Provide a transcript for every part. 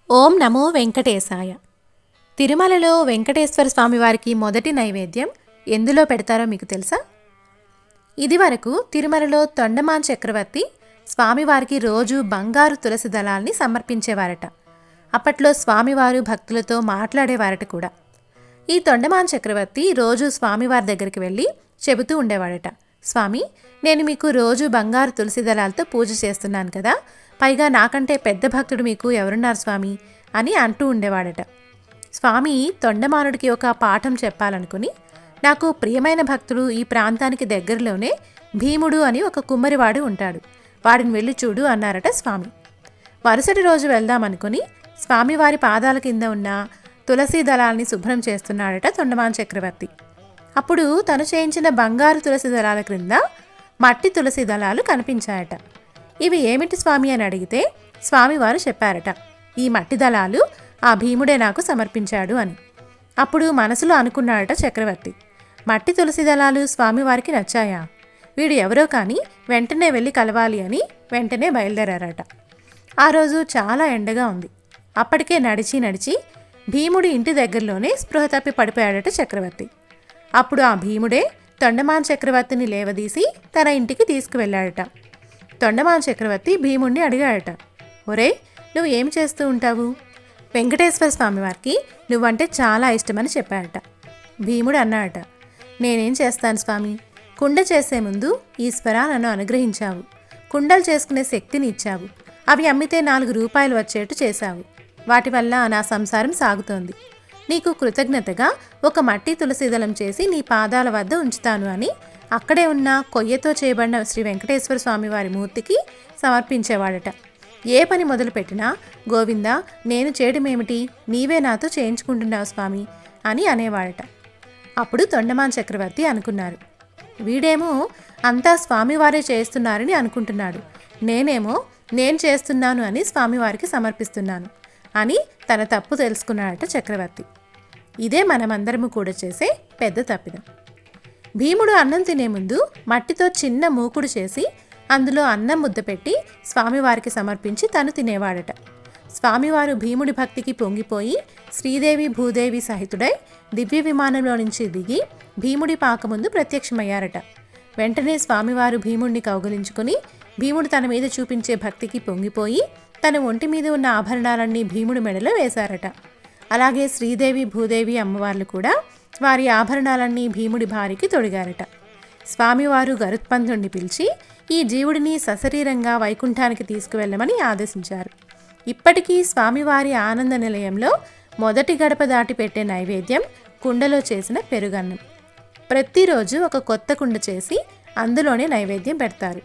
ఓం నమో వెంకటేశాయ. తిరుమలలో వెంకటేశ్వర స్వామివారికి మొదటి నైవేద్యం ఎందులో పెడతారో మీకు తెలుసా? ఇదివరకు తిరుమలలో తొండమాన్ చక్రవర్తి స్వామివారికి రోజు బంగారు తులసి దళాల్ని సమర్పించేవారట. అప్పట్లో స్వామివారు భక్తులతో మాట్లాడేవారట కూడా. ఈ తొండమాన్ చక్రవర్తి రోజు స్వామివారి దగ్గరికి వెళ్ళి చెబుతూ ఉండేవాడట, స్వామి, నేను మీకు రోజు బంగారు తులసి దళాలతో పూజ చేస్తున్నాను కదా, పైగా నాకంటే పెద్ద భక్తుడు మీకు ఎవరున్నారు స్వామి అని అంటూ ఉండేవాడట. స్వామి తొండమానుడికి ఒక పాఠం చెప్పాలనుకుని, నాకు ప్రియమైన భక్తుడు ఈ ప్రాంతానికి దగ్గరలోనే భీముడు అని ఒక కుమ్మరివాడు ఉంటాడు, వాడిని వెళ్ళి చూడు అన్నారట స్వామి. మరుసటి రోజు వెళ్దామనుకుని స్వామివారి పాదాల కింద ఉన్న తులసి దళాల్ని శుభ్రం చేస్తున్నాడట తొండమాన్ చక్రవర్తి. అప్పుడు తను చేయించిన బంగారు తులసి దళాల క్రింద మట్టి తులసి దళాలు కనిపించాయట. ఇవి ఏమిటి స్వామి అని అడిగితే స్వామివారు చెప్పారట, ఈ మట్టి దళాలు ఆ భీముడే నాకు సమర్పించాడు అని. అప్పుడు మనసులో అనుకున్నాడట చక్రవర్తి, మట్టి తులసి దళాలు స్వామివారికి నచ్చాయా, వీడు ఎవరో కానీ వెంటనే వెళ్ళి కలవాలి అని వెంటనే బయలుదేరారట. ఆ రోజు చాలా ఎండగా ఉంది. అప్పటికే నడిచి నడిచి భీముడి ఇంటి దగ్గరలోనే స్పృహ తప్పి పడిపోయాడట చక్రవర్తి. అప్పుడు ఆ భీముడే తొండమాన్ చక్రవర్తిని లేవదీసి తన ఇంటికి తీసుకువెళ్ళాడట. తొండమాన్ చక్రవర్తి భీముడిని అడిగాడట, ఒరే, నువ్వు ఏం చేస్తూ ఉంటావు? వెంకటేశ్వర స్వామివారికి నువ్వంటే చాలా ఇష్టమని చెప్పాడట. భీముడు అన్నాడట, నేనేం చేస్తాను స్వామి, కుండ చేసే ముందు ఈశ్వరా నన్ను అనుగ్రహించావు, కుండలు చేసుకునే శక్తిని ఇచ్చావు, అవి అమ్మితే 4 రూపాయలు వచ్చేట్టు చేశావు, వాటి వల్ల నా సంసారం సాగుతోంది, నీకు కృతజ్ఞతగా ఒక మట్టి తులసిదళం చేసి నీ పాదాల వద్ద ఉంచుతాను అని అక్కడే ఉన్న కొయ్యతో చేయబడిన శ్రీ వెంకటేశ్వర స్వామివారి మూర్తికి సమర్పించేవాడట. ఏ పని మొదలుపెట్టినా, గోవిందా, నేను చేయడమేమిటి, నీవే నాతో చేయించుకుంటున్నావు స్వామి అని అనేవాడట. అప్పుడు తొండమాన్ చక్రవర్తి అనుకున్నారు, వీడేమో అంతా స్వామివారే చేస్తున్నారని అనుకుంటున్నాడు, నేనేమో నేను చేస్తున్నాను అని స్వామివారికి సమర్పిస్తున్నాను అని తన తప్పు తెలుసుకున్నాడట చక్రవర్తి. ఇదే మనమందరము కూడా చేసే పెద్ద తప్పిదం. భీముడు అన్నం తినే ముందు మట్టితో చిన్న మూకుడు చేసి అందులో అన్నం ముద్ద పెట్టి స్వామివారికి సమర్పించి తను తినేవాడట. స్వామివారు భీముడి భక్తికి పొంగిపోయి శ్రీదేవి భూదేవి సహితుడై దివ్య విమానంలో నుంచి దిగి భీముడి పాక ముందు ప్రత్యక్షమయ్యారట. వెంటనే స్వామివారు భీముడిని కౌగిలించుకుని భీముడు తన మీద చూపించే భక్తికి పొంగిపోయి తన ఒంటి మీద ఉన్న ఆభరణాలన్నీ భీముడి మెడలో వేశారట. అలాగే శ్రీదేవి భూదేవి అమ్మవార్లు కూడా వారి ఆభరణాలన్నీ భీముడి భార్యకి తొడిగారట. స్వామివారు గరుత్మంతుడిని పిలిచి ఈ జీవుడిని సశరీరంగా వైకుంఠానికి తీసుకువెళ్ళమని ఆదేశించారు. ఇప్పటికీ స్వామివారి ఆనంద నిలయంలో మొదటి గడప దాటి పెట్టే నైవేద్యం కుండలో చేసిన పెరుగన్నం. ప్రతిరోజు ఒక కొత్త కుండ చేసి అందులోనే నైవేద్యం పెడతారు.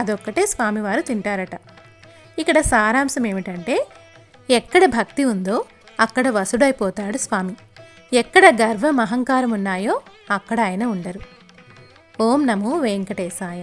అదొక్కటే స్వామివారు తింటారట. ఇక్కడ సారాంశం ఏమిటంటే, ఎక్కడ భక్తి ఉందో అక్కడ వసుడైపోతాడు స్వామి, ఎక్కడ గర్వం అహంకారం ఉన్నాయో అక్కడ ఆయన ఉండరు. ఓం నమో వెంకటేశాయ.